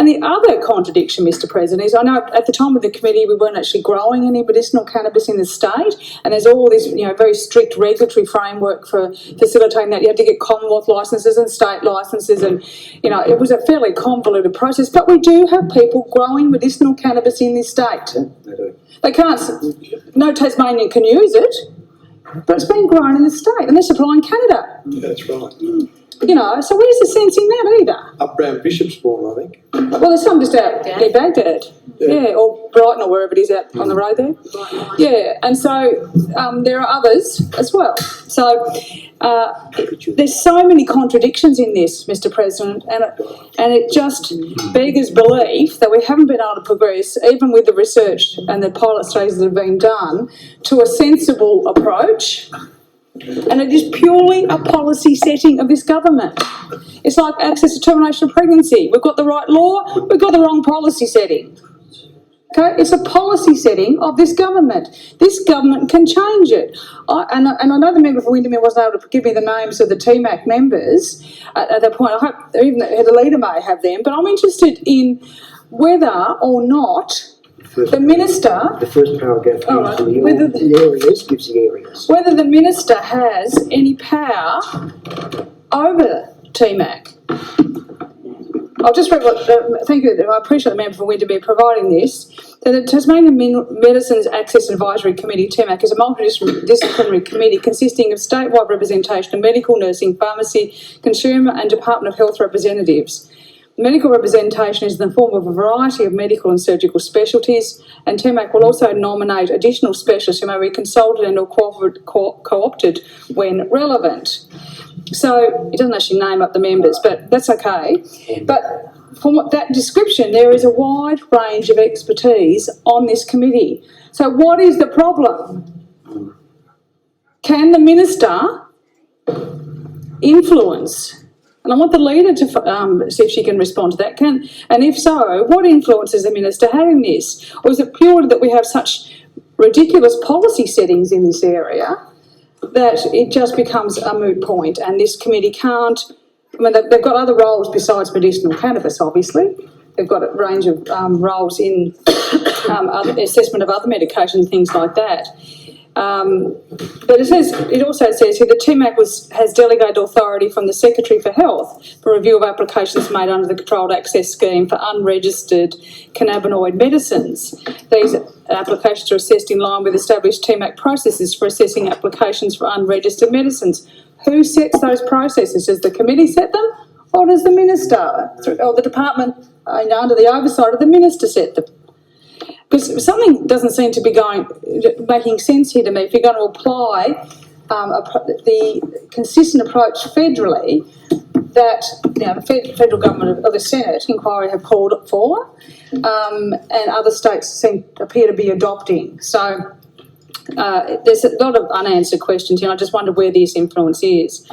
the other contradiction, Mr President, is I know at the time of the committee we weren't actually growing any medicinal cannabis in the state, and there's all this, very strict regulatory framework for facilitating that. You had to get Commonwealth licences and state licences, and, it was a fairly convoluted process. But we do have people growing medicinal cannabis in this state. Yeah, they do. They can't, no Tasmanian can use it, but it's being grown in the state, and they're supplying Canada. That's right. So where's the sense in that either? Up around Bishopsbourne, I think. Well, there's some just out near Baghdad. Yeah, or Brighton or wherever it is out on the road there. Yeah, and so there are others as well. So there's so many contradictions in this, Mr President, and it just beggars belief that we haven't been able to progress, even with the research and the pilot studies that have been done, to a sensible approach. And it is purely a policy setting of this government. It's like access to termination of pregnancy. We've got the right law, we've got the wrong policy setting. Okay, it's a policy setting of this government. This government can change it. And I know the member for Windermere wasn't able to give me the names of the TMAC members at that point. I hope even the leader may have them, but I'm interested in whether or not the minister... The first paragraph gives the areas, gives the areas. Whether the minister has any power over TMAC. I'll just read what, thank you, I appreciate the member for Windermere providing this. So the Tasmanian Medicines Access Advisory Committee, TMAC, is a multidisciplinary committee consisting of statewide representation of medical, nursing, pharmacy, consumer and Department of Health representatives. Medical representation is in the form of a variety of medical and surgical specialties, and TMAC will also nominate additional specialists who may be consulted and or co-opted when relevant. So it doesn't actually name up the members, but that's okay. But from that description, there is a wide range of expertise on this committee. So what is the problem? Can the minister influence? And I want the leader to see if she can respond to that. And if so, what influence does the minister have in this? Or is it purely that we have such ridiculous policy settings in this area that it just becomes a moot point and this committee can't... I mean, they've got other roles besides medicinal cannabis, obviously. They've got a range of roles in other assessment of other medications, things like that. But it also says here that TMAC has delegated authority from the Secretary for Health for review of applications made under the Controlled Access Scheme for unregistered cannabinoid medicines. These applications are assessed in line with established TMAC processes for assessing applications for unregistered medicines. Who sets those processes? Does the committee set them, or does the minister or the department under the oversight of the minister set them? Because something doesn't seem to be making sense here to me. If you're going to apply the consistent approach federally that the federal government or the Senate inquiry have called for, and other states appear to be adopting. So there's a lot of unanswered questions here. I just wonder where this influence is.